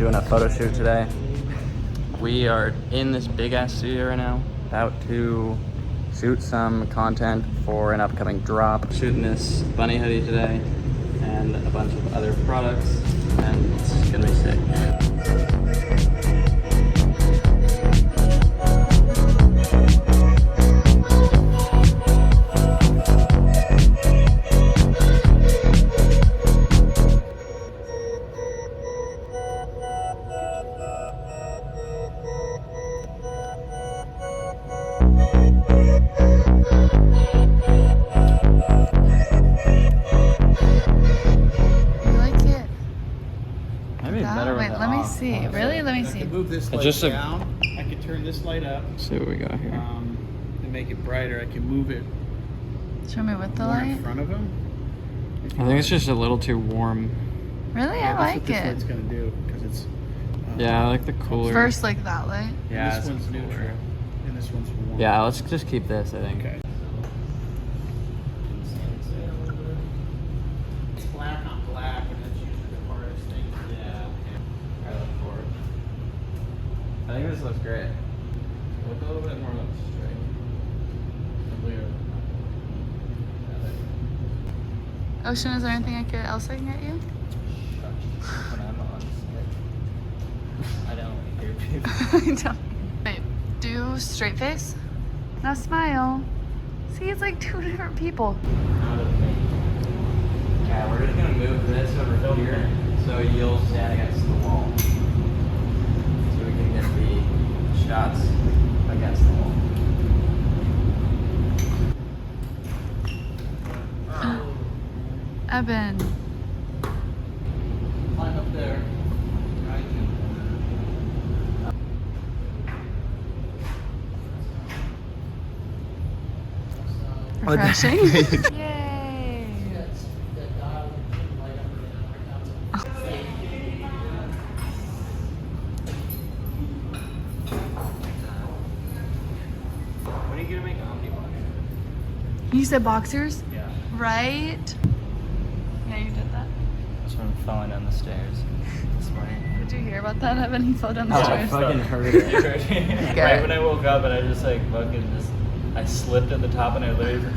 doing a photo shoot today. We are in this big ass studio right now, about to shoot some content for an upcoming drop. Shooting this bunny hoodie today and a bunch of other products, and it's gonna be sick. See, really? Let me see. I could move this light down. I could turn this light up. See what we got here. To make it brighter, I can move it. Show me with the more light. in front of him. I think it's just a little too warm. Really, yeah, I like what this it. light's gonna do because it's. Yeah, I like the cooler. First, like that light. Yeah, this one's neutral, and this one's warm. Yeah, let's just keep this. I think. Okay. It's black on black, and that's usually the hardest thing. Yeah. I look forward. I think this looks great. Look a little bit more like straight. Ocean, is there anything else I can get you? When I'm on stick, I don't hear people. I don't. Wait, do straight face. Now smile. See, it's like two different people. Yeah, we're just gonna move this over here so you'll stand against the wall. So we can get the shots against the wall. Evan. Climb up there. Refreshing. Yay. When are you gonna make Omnee World? You said boxers? Yeah. Right? Yeah, you did that. That's when I'm falling down the stairs this morning. Did you hear about that, Evan? He fell down the Oh, I stairs. fucking heard it. Right when I woke up and I just like fucking just, I slipped at the top and I literally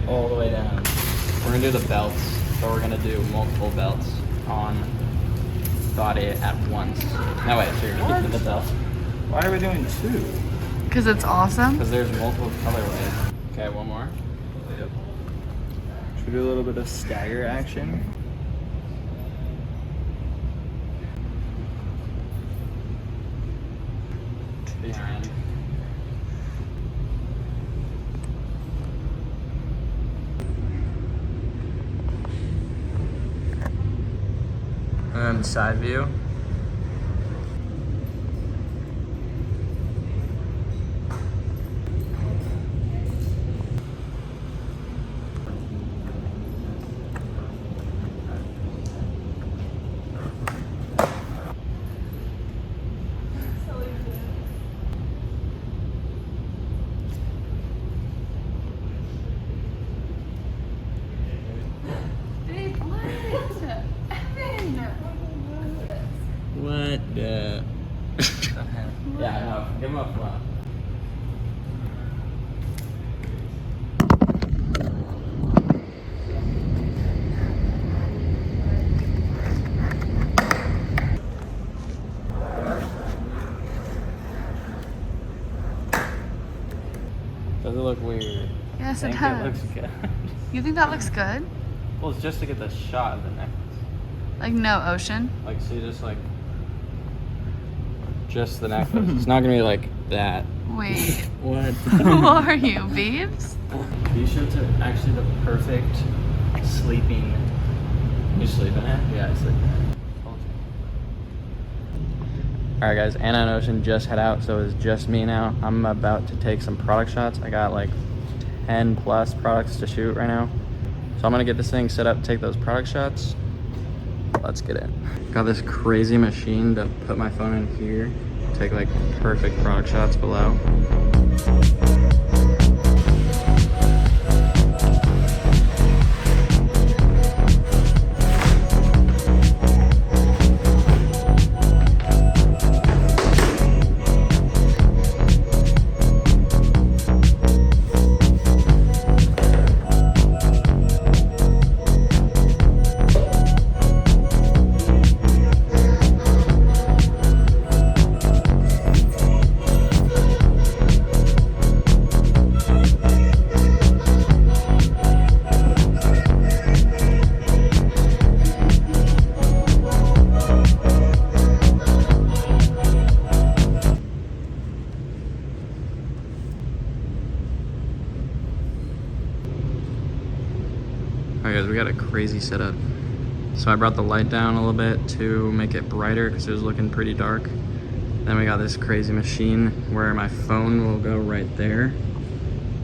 All the way down. We're gonna do the belts, so we're gonna do multiple belts on body at once. No wait, so you're keeping the belt. Why are we doing two? Because it's awesome. Because there's multiple colorways. Okay, one more. Yep. Should we do a little bit of stagger action? Behind. And then side view. Babe, what? Evan! What the? Yeah, no, give him a flop. Does it look weird? Yes, I it think does. it looks good. You think that looks good? Well, it's just to get the shot of the necklace. Like no ocean? Like, see, just the necklace. It's not gonna be like that. Wait, What? who are you, Beebs? These shirts are actually the perfect sleeping. You sleeping in? Yeah, I sleep in it. All right, guys, Anna and Ocean just head out, so it's just me now. I'm about to take some product shots. I got like 10 plus products to shoot right now. So I'm gonna get this thing set up, take those product shots. Let's get it. Got this crazy machine to put my phone in here, take like perfect product shots below. Alright guys, we got a crazy setup. So I brought the light down a little bit to make it brighter because it was looking pretty dark. Then we got this crazy machine where my phone will go right there.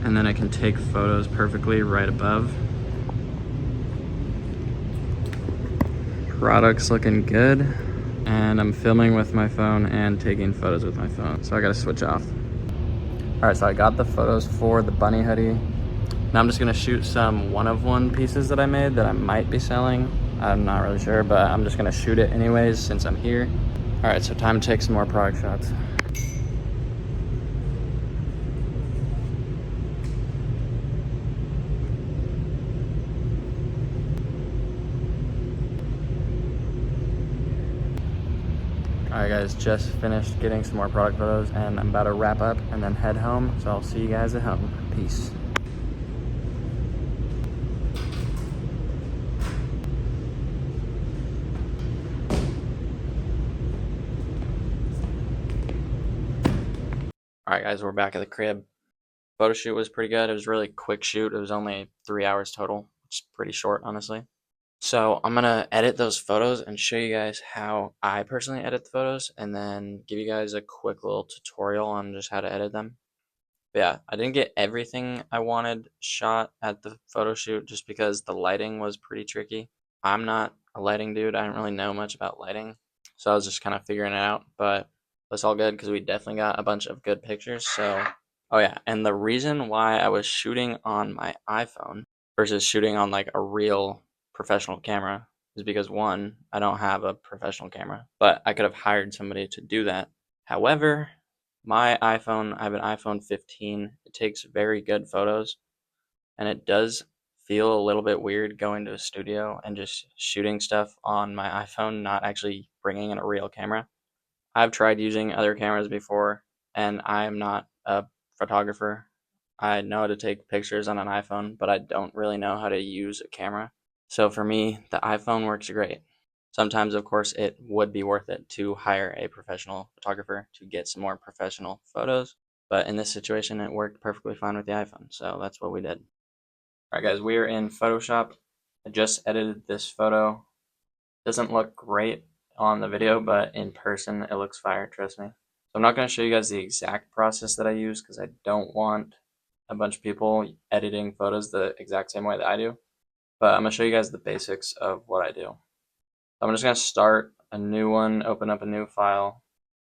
And then I can take photos perfectly right above. Product's looking good. And I'm filming with my phone and taking photos with my phone. So I gotta switch off. Alright, so I got the photos for the bunny hoodie. Now I'm just gonna shoot some one-of-one pieces that I made that I might be selling. I'm not really sure, but I'm just gonna shoot it anyways since I'm here. All right, so time to take some more product shots. All right guys, just finished getting some more product photos and I'm about to wrap up and then head home. So I'll see you guys at home. Peace. All right guys, we're back at the crib. Photo shoot was pretty good. It was a really quick shoot. It was only 3 hours total, which is pretty short, honestly. So I'm gonna edit those photos and show you guys how I personally edit the photos and then give you guys a quick little tutorial on just how to edit them. But yeah, I didn't get everything I wanted shot at the photo shoot just because the lighting was pretty tricky. I'm not a lighting dude. I don't really know much about lighting. So I was just kind of figuring it out, but that's all good because we definitely got a bunch of good pictures. So, oh yeah, and the reason why I was shooting on my iPhone versus shooting on like a real professional camera is because one, I don't have a professional camera, but I could have hired somebody to do that. However, my iPhone, I have an iPhone 15. It takes very good photos, and it does feel a little bit weird going to a studio and just shooting stuff on my iPhone, not actually bringing in a real camera. I've tried using other cameras before, and I am not a photographer. I know how to take pictures on an iPhone, but I don't really know how to use a camera. So for me, the iPhone works great. Sometimes, of course, it would be worth it to hire a professional photographer to get some more professional photos. But in this situation, it worked perfectly fine with the iPhone. So that's what we did. All right, guys, we are in Photoshop. I just edited this photo. Doesn't look great on the video, but in person, it looks fire, trust me. So I'm not going to show you guys the exact process that I use because I don't want a bunch of people editing photos the exact same way that I do. But I'm going to show you guys the basics of what I do. I'm just going to start a new one, open up a new file.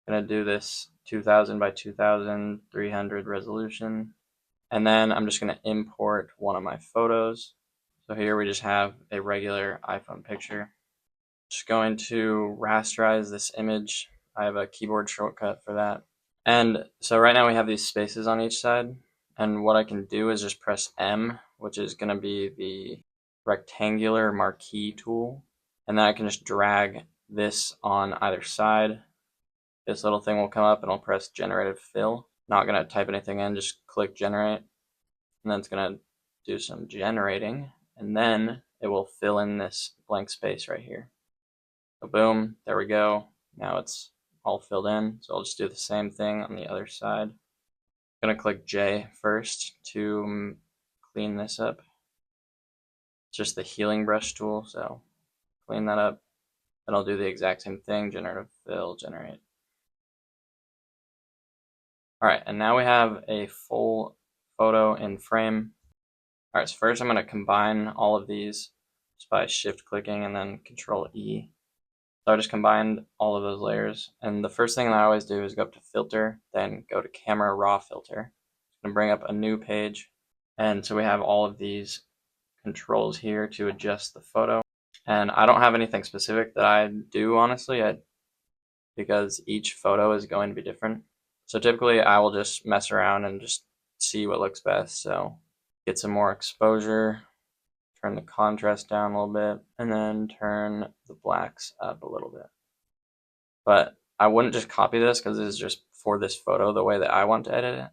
I'm going to do this 2000 by 2000, 300 resolution. And then I'm just going to import one of my photos. So here we just have a regular iPhone picture. Just going to rasterize this image. I have a keyboard shortcut for that. And so right now we have these spaces on each side. And what I can do is just press M, which is going to be the rectangular marquee tool. And then I can just drag this on either side. This little thing will come up and I'll press generative fill. Not going to type anything in, just click generate. And then it's going to do some generating. And then it will fill in this blank space right here. So boom, there we go. Now it's all filled in. So I'll just do the same thing on the other side. I'm going to click J first to clean this up. It's just the healing brush tool, so clean that up. Then I'll do the exact same thing, generative fill, generate. All right, and now we have a full photo in frame. All right, so first I'm going to combine all of these just by shift clicking and then Control E. So I just combined all of those layers. And the first thing that I always do is go up to filter, then go to camera raw filter. I'm going to bring up a new page. And so we have all of these controls here to adjust the photo. And I don't have anything specific that I do, honestly, because each photo is going to be different. So typically I will just mess around and just see what looks best. So get some more exposure, turn the contrast down a little bit, and then turn the blacks up a little bit. But I wouldn't just copy this because this is just for this photo the way that I want to edit it.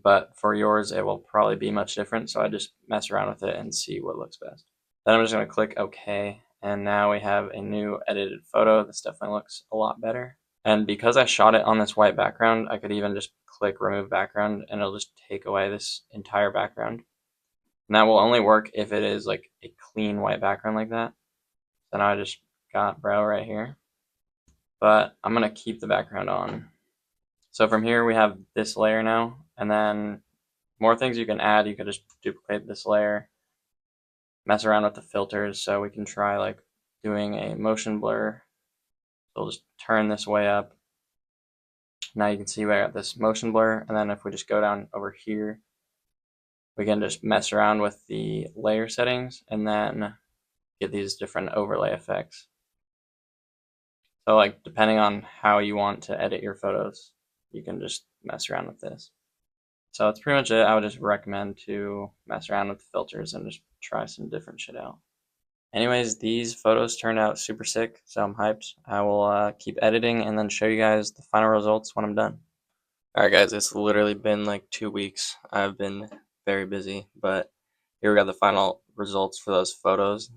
But for yours, it will probably be much different. So I just mess around with it and see what looks best. Then I'm just going to click OK. And now we have a new edited photo. This definitely looks a lot better. And because I shot it on this white background, I could even just click remove background and it'll just take away this entire background. And that will only work if it is like a clean white background like that. So now I just got bro right here. But I'm gonna keep the background on. So from here we have this layer now, and then more things you can add. You can just duplicate this layer, mess around with the filters. So we can try like doing a motion blur. So we'll just turn this way up. Now you can see we got this motion blur, and then if we just go down over here, we can just mess around with the layer settings and then get these different overlay effects. So like depending on how you want to edit your photos, you can just mess around with this. So that's pretty much it. I would just recommend to mess around with the filters and just try some different shit out. Anyways, these photos turned out super sick, so I'm hyped. I will keep editing and then show you guys the final results when I'm done. Alright guys, it's literally been like 2 weeks. I've been very busy, but here we got the final results for those photos.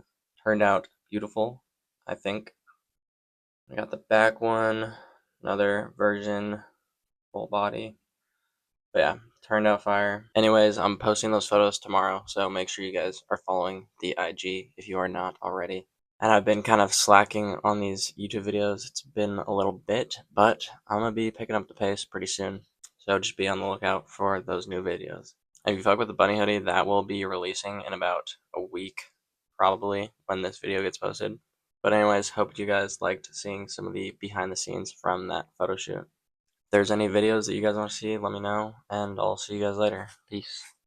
Turned out beautiful, I think. I got the back one, another version, full body. But yeah, turned out fire. Anyways, I'm posting those photos tomorrow, so make sure you guys are following the IG if you are not already. And I've been kind of slacking on these YouTube videos. It's been a little bit, but I'm gonna be picking up the pace pretty soon. So just be on the lookout for those new videos. If you fuck with the bunny hoodie, that will be releasing in about a week, probably, when this video gets posted. But anyways, hope you guys liked seeing some of the behind the scenes from that photo shoot. If there's any videos that you guys want to see, let me know, and I'll see you guys later. Peace.